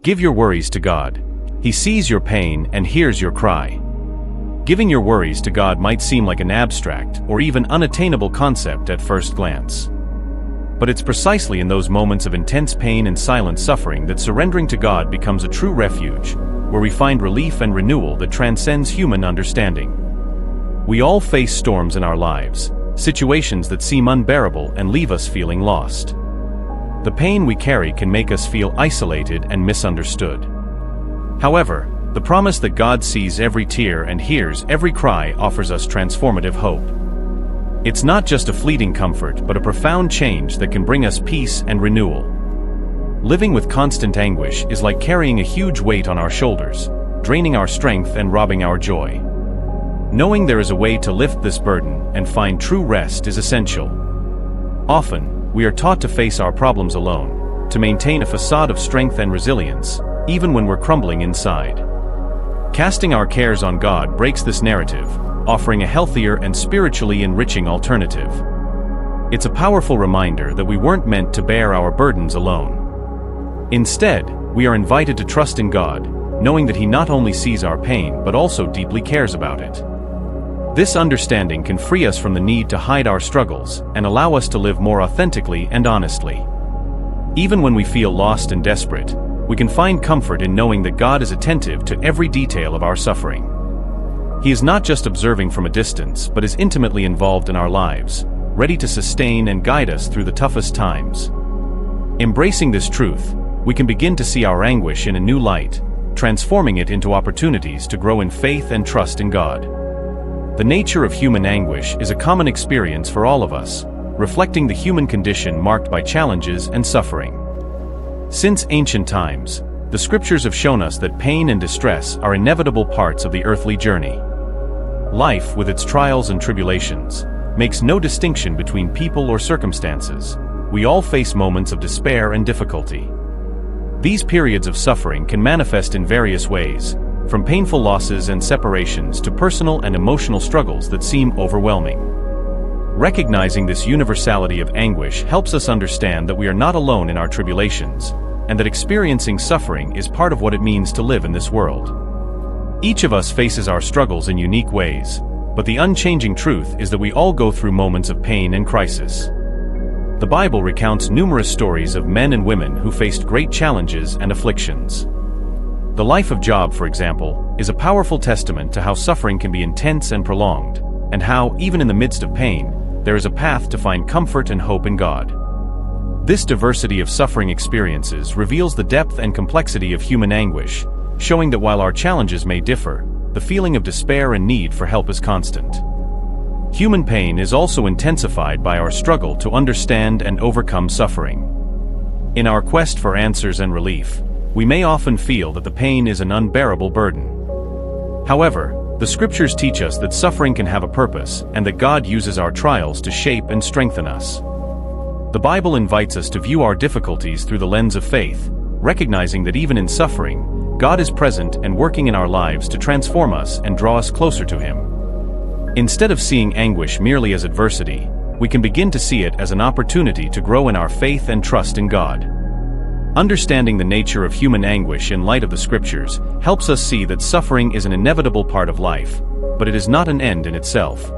Give your worries to God. He sees your pain and hears your cry. Giving your worries to God might seem like an abstract or even unattainable concept at first glance. But it's precisely in those moments of intense pain and silent suffering that surrendering to God becomes a true refuge, where we find relief and renewal that transcends human understanding. We all face storms in our lives, situations that seem unbearable and leave us feeling lost. The pain we carry can make us feel isolated and misunderstood. However, the promise that God sees every tear and hears every cry offers us transformative hope. It's not just a fleeting comfort, but a profound change that can bring us peace and renewal. Living with constant anguish is like carrying a huge weight on our shoulders, draining our strength and robbing our joy. Knowing there is a way to lift this burden and find true rest is essential. Often, we are taught to face our problems alone, to maintain a facade of strength and resilience, even when we're crumbling inside. Casting our cares on God breaks this narrative, offering a healthier and spiritually enriching alternative. It's a powerful reminder that we weren't meant to bear our burdens alone. Instead, we are invited to trust in God, knowing that He not only sees our pain but also deeply cares about it. This understanding can free us from the need to hide our struggles and allow us to live more authentically and honestly. Even when we feel lost and desperate, we can find comfort in knowing that God is attentive to every detail of our suffering. He is not just observing from a distance, but is intimately involved in our lives, ready to sustain and guide us through the toughest times. Embracing this truth, we can begin to see our anguish in a new light, transforming it into opportunities to grow in faith and trust in God. The nature of human anguish is a common experience for all of us, reflecting the human condition marked by challenges and suffering. Since ancient times, the scriptures have shown us that pain and distress are inevitable parts of the earthly journey. Life, with its trials and tribulations, makes no distinction between people or circumstances. We all face moments of despair and difficulty. These periods of suffering can manifest in various ways, from painful losses and separations to personal and emotional struggles that seem overwhelming. Recognizing this universality of anguish helps us understand that we are not alone in our tribulations, and that experiencing suffering is part of what it means to live in this world. Each of us faces our struggles in unique ways, but the unchanging truth is that we all go through moments of pain and crisis. The Bible recounts numerous stories of men and women who faced great challenges and afflictions. The life of Job, for example, is a powerful testament to how suffering can be intense and prolonged, and how, even in the midst of pain, there is a path to find comfort and hope in God. This diversity of suffering experiences reveals the depth and complexity of human anguish, showing that while our challenges may differ, the feeling of despair and need for help is constant. Human pain is also intensified by our struggle to understand and overcome suffering. In our quest for answers and relief, we may often feel that the pain is an unbearable burden. However, the scriptures teach us that suffering can have a purpose and that God uses our trials to shape and strengthen us. The Bible invites us to view our difficulties through the lens of faith, recognizing that even in suffering, God is present and working in our lives to transform us and draw us closer to Him. Instead of seeing anguish merely as adversity, we can begin to see it as an opportunity to grow in our faith and trust in God. Understanding the nature of human anguish in light of the scriptures helps us see that suffering is an inevitable part of life, but it is not an end in itself.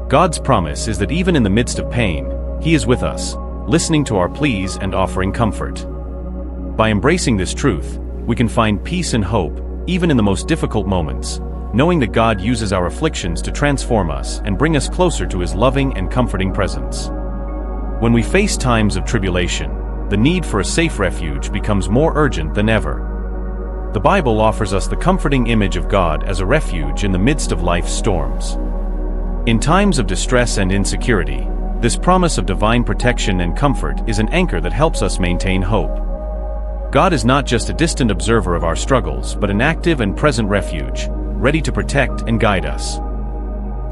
God's promise is that even in the midst of pain, He is with us, listening to our pleas and offering comfort. By embracing this truth, we can find peace and hope, even in the most difficult moments, knowing that God uses our afflictions to transform us and bring us closer to His loving and comforting presence. When we face times of tribulation, the need for a safe refuge becomes more urgent than ever. The Bible offers us the comforting image of God as a refuge in the midst of life's storms. In times of distress and insecurity, this promise of divine protection and comfort is an anchor that helps us maintain hope. God is not just a distant observer of our struggles, but an active and present refuge, ready to protect and guide us.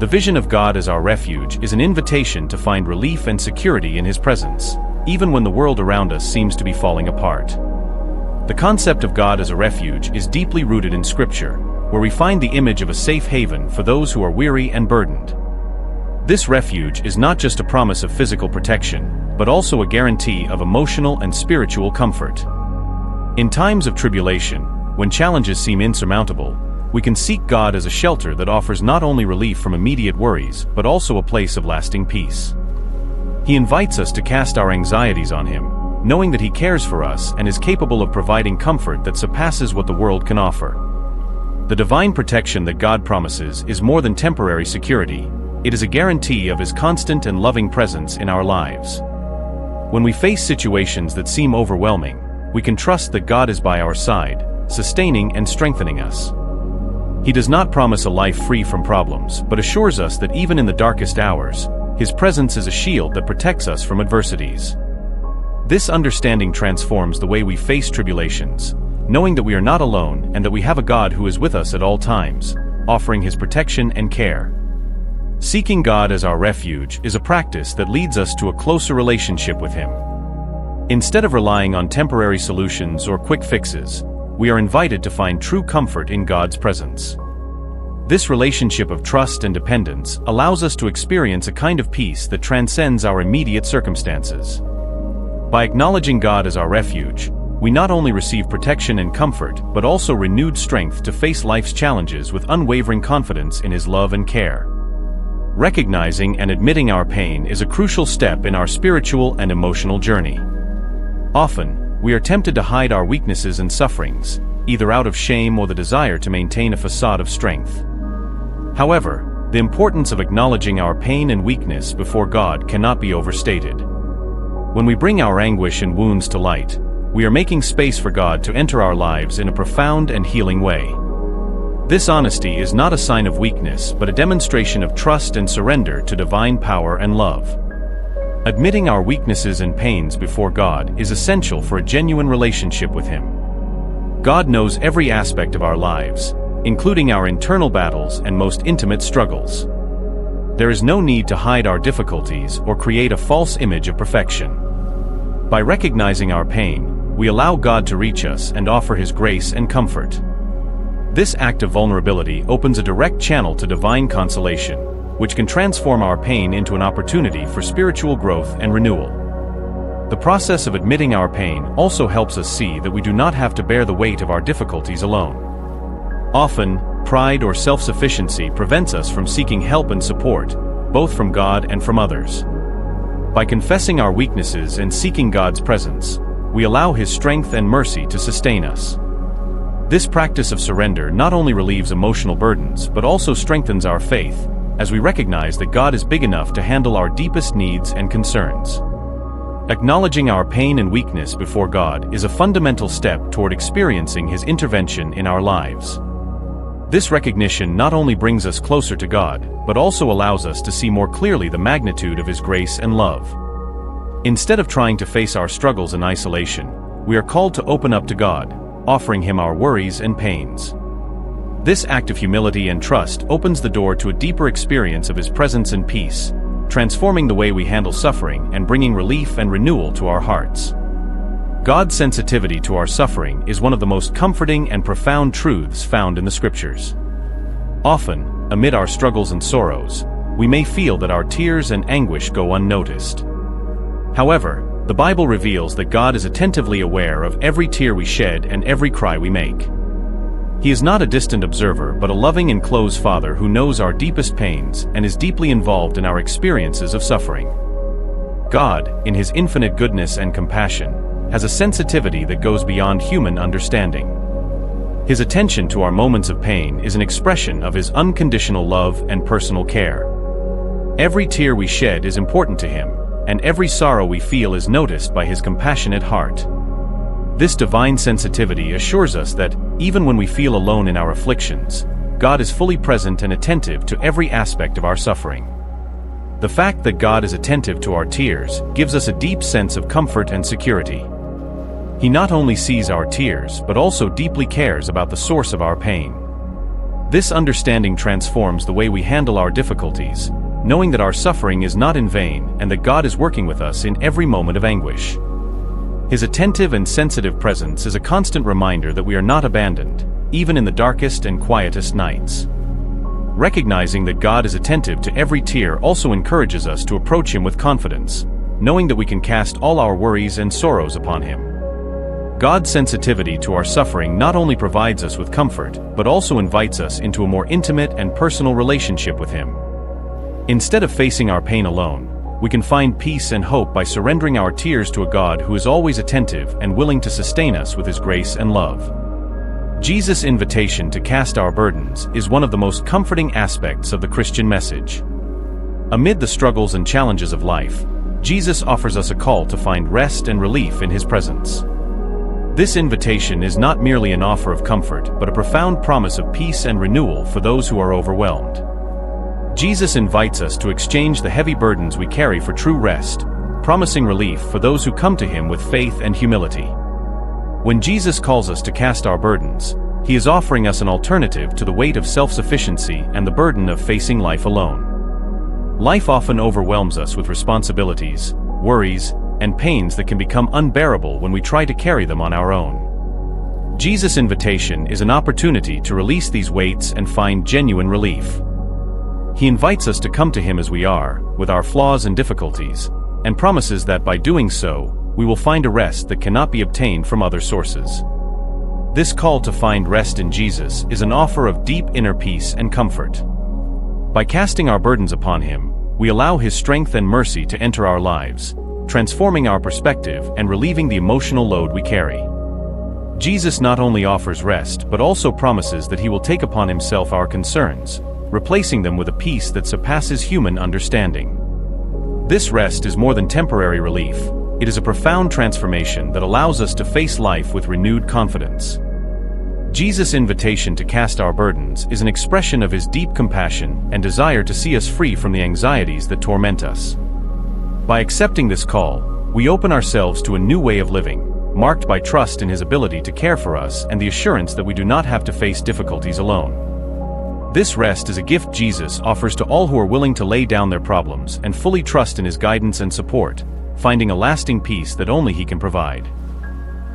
The vision of God as our refuge is an invitation to find relief and security in His presence, even when the world around us seems to be falling apart. The concept of God as a refuge is deeply rooted in Scripture, where we find the image of a safe haven for those who are weary and burdened. This refuge is not just a promise of physical protection, but also a guarantee of emotional and spiritual comfort. In times of tribulation, when challenges seem insurmountable, we can seek God as a shelter that offers not only relief from immediate worries, but also a place of lasting peace. He invites us to cast our anxieties on Him, knowing that He cares for us and is capable of providing comfort that surpasses what the world can offer. The divine protection that God promises is more than temporary security. It is a guarantee of His constant and loving presence in our lives. When we face situations that seem overwhelming, we can trust that God is by our side, sustaining and strengthening us. He does not promise a life free from problems, but assures us that even in the darkest hours, His presence is a shield that protects us from adversities. This understanding transforms the way we face tribulations, knowing that we are not alone and that we have a God who is with us at all times, offering His protection and care. Seeking God as our refuge is a practice that leads us to a closer relationship with Him. Instead of relying on temporary solutions or quick fixes, we are invited to find true comfort in God's presence. This relationship of trust and dependence allows us to experience a kind of peace that transcends our immediate circumstances. By acknowledging God as our refuge, we not only receive protection and comfort, but also renewed strength to face life's challenges with unwavering confidence in His love and care. Recognizing and admitting our pain is a crucial step in our spiritual and emotional journey. Often, we are tempted to hide our weaknesses and sufferings, either out of shame or the desire to maintain a facade of strength. However, the importance of acknowledging our pain and weakness before God cannot be overstated. When we bring our anguish and wounds to light, we are making space for God to enter our lives in a profound and healing way. This honesty is not a sign of weakness, but a demonstration of trust and surrender to divine power and love. Admitting our weaknesses and pains before God is essential for a genuine relationship with Him. God knows every aspect of our lives, including our internal battles and most intimate struggles. There is no need to hide our difficulties or create a false image of perfection. By recognizing our pain, we allow God to reach us and offer His grace and comfort. This act of vulnerability opens a direct channel to divine consolation, which can transform our pain into an opportunity for spiritual growth and renewal. The process of admitting our pain also helps us see that we do not have to bear the weight of our difficulties alone. Often, pride or self-sufficiency prevents us from seeking help and support, both from God and from others. By confessing our weaknesses and seeking God's presence, we allow His strength and mercy to sustain us. This practice of surrender not only relieves emotional burdens but also strengthens our faith, as we recognize that God is big enough to handle our deepest needs and concerns. Acknowledging our pain and weakness before God is a fundamental step toward experiencing His intervention in our lives. This recognition not only brings us closer to God, but also allows us to see more clearly the magnitude of His grace and love. Instead of trying to face our struggles in isolation, we are called to open up to God, offering Him our worries and pains. This act of humility and trust opens the door to a deeper experience of His presence and peace, transforming the way we handle suffering and bringing relief and renewal to our hearts. God's sensitivity to our suffering is one of the most comforting and profound truths found in the Scriptures. Often, amid our struggles and sorrows, we may feel that our tears and anguish go unnoticed. However, the Bible reveals that God is attentively aware of every tear we shed and every cry we make. He is not a distant observer but a loving and close Father who knows our deepest pains and is deeply involved in our experiences of suffering. God, in His infinite goodness and compassion, has a sensitivity that goes beyond human understanding. His attention to our moments of pain is an expression of His unconditional love and personal care. Every tear we shed is important to Him, and every sorrow we feel is noticed by His compassionate heart. This divine sensitivity assures us that, even when we feel alone in our afflictions, God is fully present and attentive to every aspect of our suffering. The fact that God is attentive to our tears gives us a deep sense of comfort and security. He not only sees our tears but also deeply cares about the source of our pain. This understanding transforms the way we handle our difficulties, knowing that our suffering is not in vain and that God is working with us in every moment of anguish. His attentive and sensitive presence is a constant reminder that we are not abandoned, even in the darkest and quietest nights. Recognizing that God is attentive to every tear also encourages us to approach Him with confidence, knowing that we can cast all our worries and sorrows upon Him. God's sensitivity to our suffering not only provides us with comfort, but also invites us into a more intimate and personal relationship with Him. Instead of facing our pain alone, we can find peace and hope by surrendering our tears to a God who is always attentive and willing to sustain us with His grace and love. Jesus' invitation to cast our burdens is one of the most comforting aspects of the Christian message. Amid the struggles and challenges of life, Jesus offers us a call to find rest and relief in His presence. This invitation is not merely an offer of comfort, but a profound promise of peace and renewal for those who are overwhelmed. Jesus invites us to exchange the heavy burdens we carry for true rest, promising relief for those who come to Him with faith and humility. When Jesus calls us to cast our burdens, He is offering us an alternative to the weight of self-sufficiency and the burden of facing life alone. Life often overwhelms us with responsibilities, worries, and pains that can become unbearable when we try to carry them on our own. Jesus' invitation is an opportunity to release these weights and find genuine relief. He invites us to come to Him as we are, with our flaws and difficulties, and promises that by doing so, we will find a rest that cannot be obtained from other sources. This call to find rest in Jesus is an offer of deep inner peace and comfort. By casting our burdens upon Him, we allow His strength and mercy to enter our lives, transforming our perspective and relieving the emotional load we carry. Jesus not only offers rest but also promises that He will take upon Himself our concerns, replacing them with a peace that surpasses human understanding. This rest is more than temporary relief. It is a profound transformation that allows us to face life with renewed confidence. Jesus' invitation to cast our burdens is an expression of His deep compassion and desire to see us free from the anxieties that torment us. By accepting this call, we open ourselves to a new way of living, marked by trust in His ability to care for us and the assurance that we do not have to face difficulties alone. This rest is a gift Jesus offers to all who are willing to lay down their problems and fully trust in His guidance and support, finding a lasting peace that only He can provide.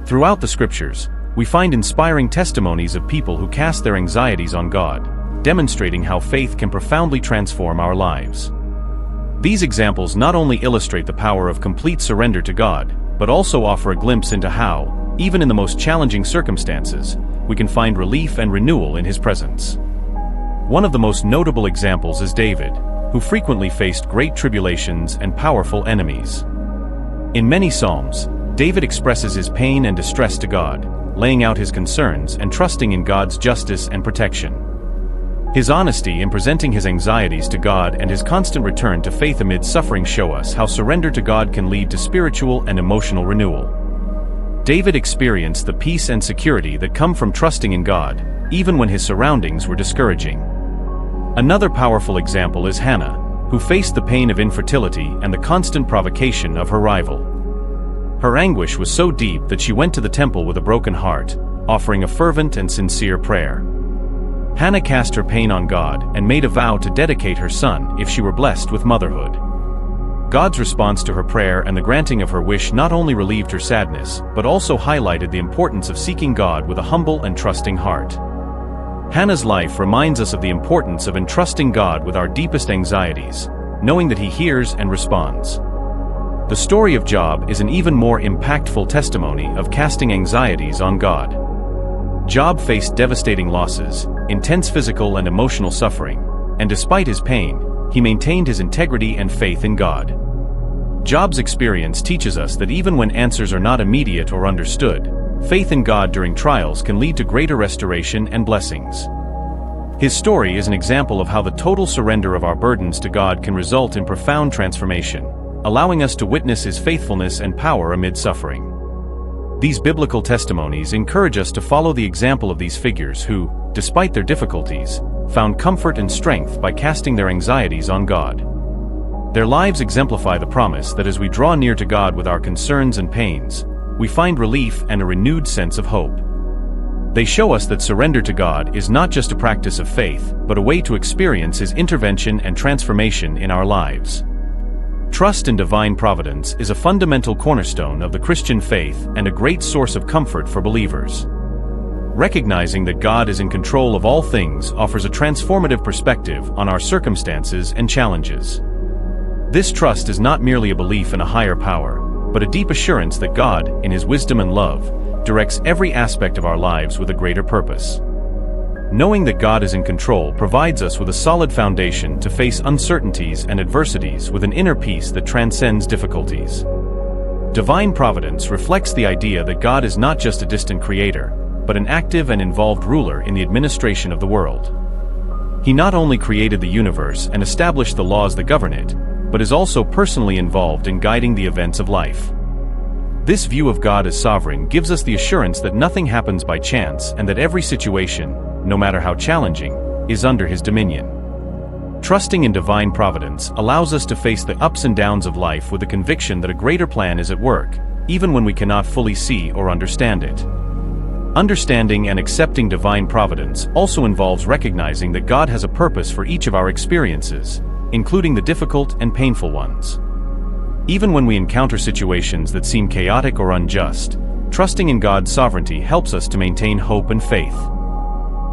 Throughout the Scriptures, we find inspiring testimonies of people who cast their anxieties on God, demonstrating how faith can profoundly transform our lives. These examples not only illustrate the power of complete surrender to God, but also offer a glimpse into how, even in the most challenging circumstances, we can find relief and renewal in His presence. One of the most notable examples is David, who frequently faced great tribulations and powerful enemies. In many Psalms, David expresses his pain and distress to God, laying out his concerns and trusting in God's justice and protection. His honesty in presenting his anxieties to God and his constant return to faith amid suffering show us how surrender to God can lead to spiritual and emotional renewal. David experienced the peace and security that come from trusting in God, even when his surroundings were discouraging. Another powerful example is Hannah, who faced the pain of infertility and the constant provocation of her rival. Her anguish was so deep that she went to the temple with a broken heart, offering a fervent and sincere prayer. Hannah cast her pain on God and made a vow to dedicate her son if she were blessed with motherhood. God's response to her prayer and the granting of her wish not only relieved her sadness, but also highlighted the importance of seeking God with a humble and trusting heart. Hannah's life reminds us of the importance of entrusting God with our deepest anxieties, knowing that He hears and responds. The story of Job is an even more impactful testimony of casting anxieties on God. Job faced devastating losses, intense physical and emotional suffering, and despite his pain, he maintained his integrity and faith in God. Job's experience teaches us that even when answers are not immediate or understood, faith in God during trials can lead to greater restoration and blessings. His story is an example of how the total surrender of our burdens to God can result in profound transformation, allowing us to witness His faithfulness and power amid suffering. These biblical testimonies encourage us to follow the example of these figures who, despite their difficulties, found comfort and strength by casting their anxieties on God. Their lives exemplify the promise that as we draw near to God with our concerns and pains, we find relief and a renewed sense of hope. They show us that surrender to God is not just a practice of faith, but a way to experience His intervention and transformation in our lives. Trust in divine providence is a fundamental cornerstone of the Christian faith and a great source of comfort for believers. Recognizing that God is in control of all things offers a transformative perspective on our circumstances and challenges. This trust is not merely a belief in a higher power, but a deep assurance that God, in His wisdom and love, directs every aspect of our lives with a greater purpose. Knowing that God is in control provides us with a solid foundation to face uncertainties and adversities with an inner peace that transcends difficulties. Divine providence reflects the idea that God is not just a distant creator, but an active and involved ruler in the administration of the world. He not only created the universe and established the laws that govern it, but is also personally involved in guiding the events of life. This view of God as sovereign gives us the assurance that nothing happens by chance and that every situation, no matter how challenging, is under His dominion. Trusting in divine providence allows us to face the ups and downs of life with the conviction that a greater plan is at work, even when we cannot fully see or understand it. Understanding and accepting divine providence also involves recognizing that God has a purpose for each of our experiences, including the difficult and painful ones. Even when we encounter situations that seem chaotic or unjust, trusting in God's sovereignty helps us to maintain hope and faith.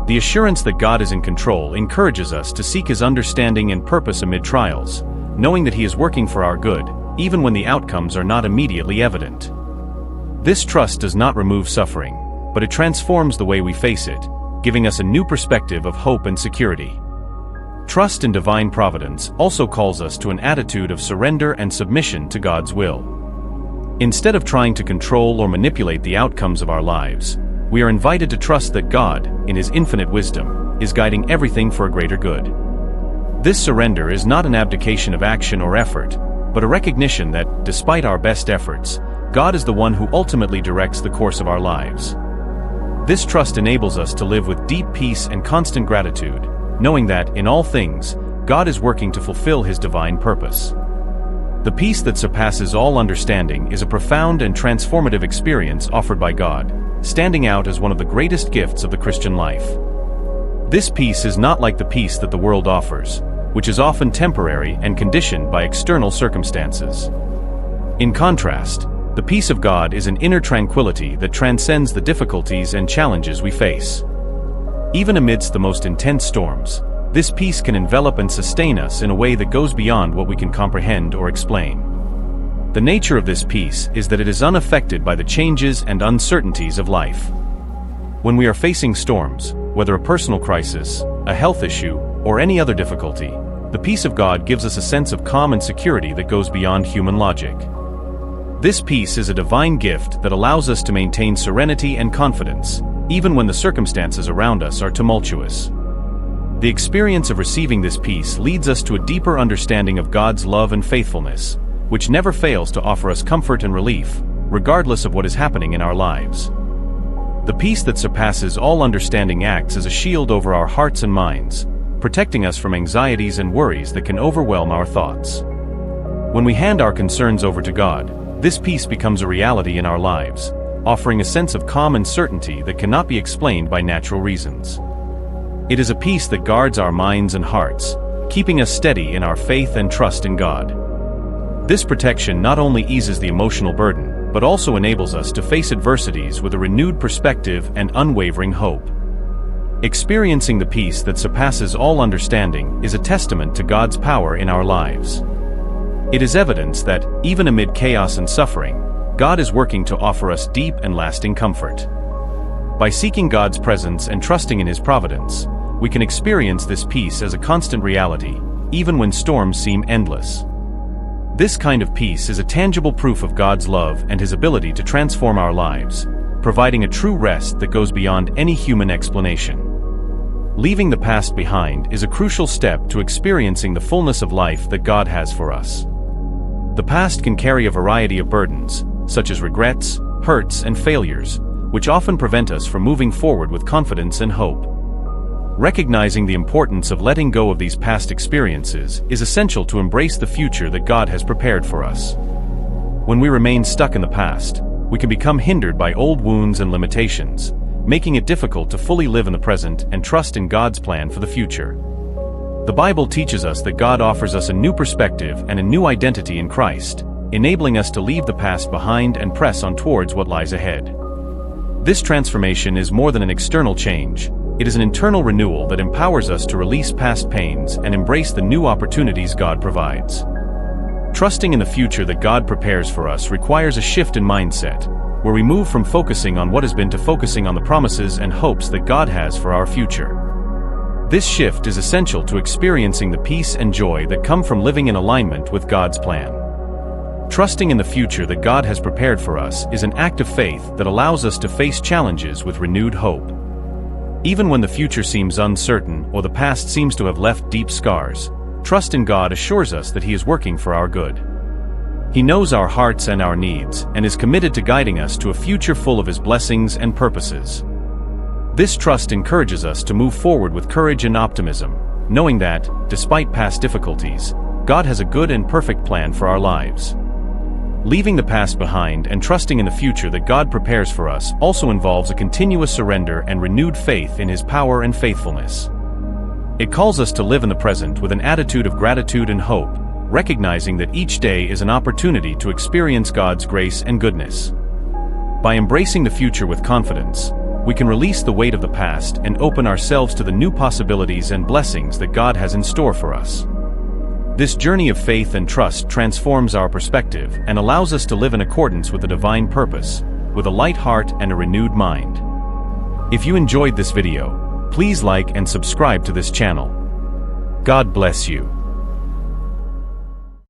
The assurance that God is in control encourages us to seek His understanding and purpose amid trials, knowing that He is working for our good, even when the outcomes are not immediately evident. This trust does not remove suffering, but it transforms the way we face it, giving us a new perspective of hope and security. Trust in divine providence also calls us to an attitude of surrender and submission to God's will. Instead of trying to control or manipulate the outcomes of our lives, we are invited to trust that God, in His infinite wisdom, is guiding everything for a greater good. This surrender is not an abdication of action or effort, but a recognition that, despite our best efforts, God is the one who ultimately directs the course of our lives. This trust enables us to live with deep peace and constant gratitude, knowing that, in all things, God is working to fulfill His divine purpose. The peace that surpasses all understanding is a profound and transformative experience offered by God, standing out as one of the greatest gifts of the Christian life. This peace is not like the peace that the world offers, which is often temporary and conditioned by external circumstances. In contrast, the peace of God is an inner tranquility that transcends the difficulties and challenges we face. Even amidst the most intense storms, this peace can envelop and sustain us in a way that goes beyond what we can comprehend or explain. The nature of this peace is that it is unaffected by the changes and uncertainties of life. When we are facing storms, whether a personal crisis, a health issue, or any other difficulty, the peace of God gives us a sense of calm and security that goes beyond human logic. This peace is a divine gift that allows us to maintain serenity and confidence, even when the circumstances around us are tumultuous. The experience of receiving this peace leads us to a deeper understanding of God's love and faithfulness, which never fails to offer us comfort and relief, regardless of what is happening in our lives. The peace that surpasses all understanding acts as a shield over our hearts and minds, protecting us from anxieties and worries that can overwhelm our thoughts. When we hand our concerns over to God, this peace becomes a reality in our lives, offering a sense of calm and certainty that cannot be explained by natural reasons. It is a peace that guards our minds and hearts, keeping us steady in our faith and trust in God. This protection not only eases the emotional burden, but also enables us to face adversities with a renewed perspective and unwavering hope. Experiencing the peace that surpasses all understanding is a testament to God's power in our lives. It is evidence that, even amid chaos and suffering, God is working to offer us deep and lasting comfort. By seeking God's presence and trusting in His providence, we can experience this peace as a constant reality, even when storms seem endless. This kind of peace is a tangible proof of God's love and His ability to transform our lives, providing a true rest that goes beyond any human explanation. Leaving the past behind is a crucial step to experiencing the fullness of life that God has for us. The past can carry a variety of burdens, such as regrets, hurts, and failures, which often prevent us from moving forward with confidence and hope. Recognizing the importance of letting go of these past experiences is essential to embrace the future that God has prepared for us. When we remain stuck in the past, we can become hindered by old wounds and limitations, making it difficult to fully live in the present and trust in God's plan for the future. The Bible teaches us that God offers us a new perspective and a new identity in Christ, enabling us to leave the past behind and press on towards what lies ahead. This transformation is more than an external change. It is an internal renewal that empowers us to release past pains and embrace the new opportunities God provides. Trusting in the future that God prepares for us requires a shift in mindset, where we move from focusing on what has been to focusing on the promises and hopes that God has for our future. This shift is essential to experiencing the peace and joy that come from living in alignment with God's plan. Trusting in the future that God has prepared for us is an act of faith that allows us to face challenges with renewed hope. Even when the future seems uncertain or the past seems to have left deep scars, trust in God assures us that He is working for our good. He knows our hearts and our needs, and is committed to guiding us to a future full of His blessings and purposes. This trust encourages us to move forward with courage and optimism, knowing that, despite past difficulties, God has a good and perfect plan for our lives. Leaving the past behind and trusting in the future that God prepares for us also involves a continuous surrender and renewed faith in His power and faithfulness. It calls us to live in the present with an attitude of gratitude and hope, recognizing that each day is an opportunity to experience God's grace and goodness. By embracing the future with confidence, we can release the weight of the past and open ourselves to the new possibilities and blessings that God has in store for us. This journey of faith and trust transforms our perspective and allows us to live in accordance with the divine purpose, with a light heart and a renewed mind. If you enjoyed this video, please like and subscribe to this channel. God bless you.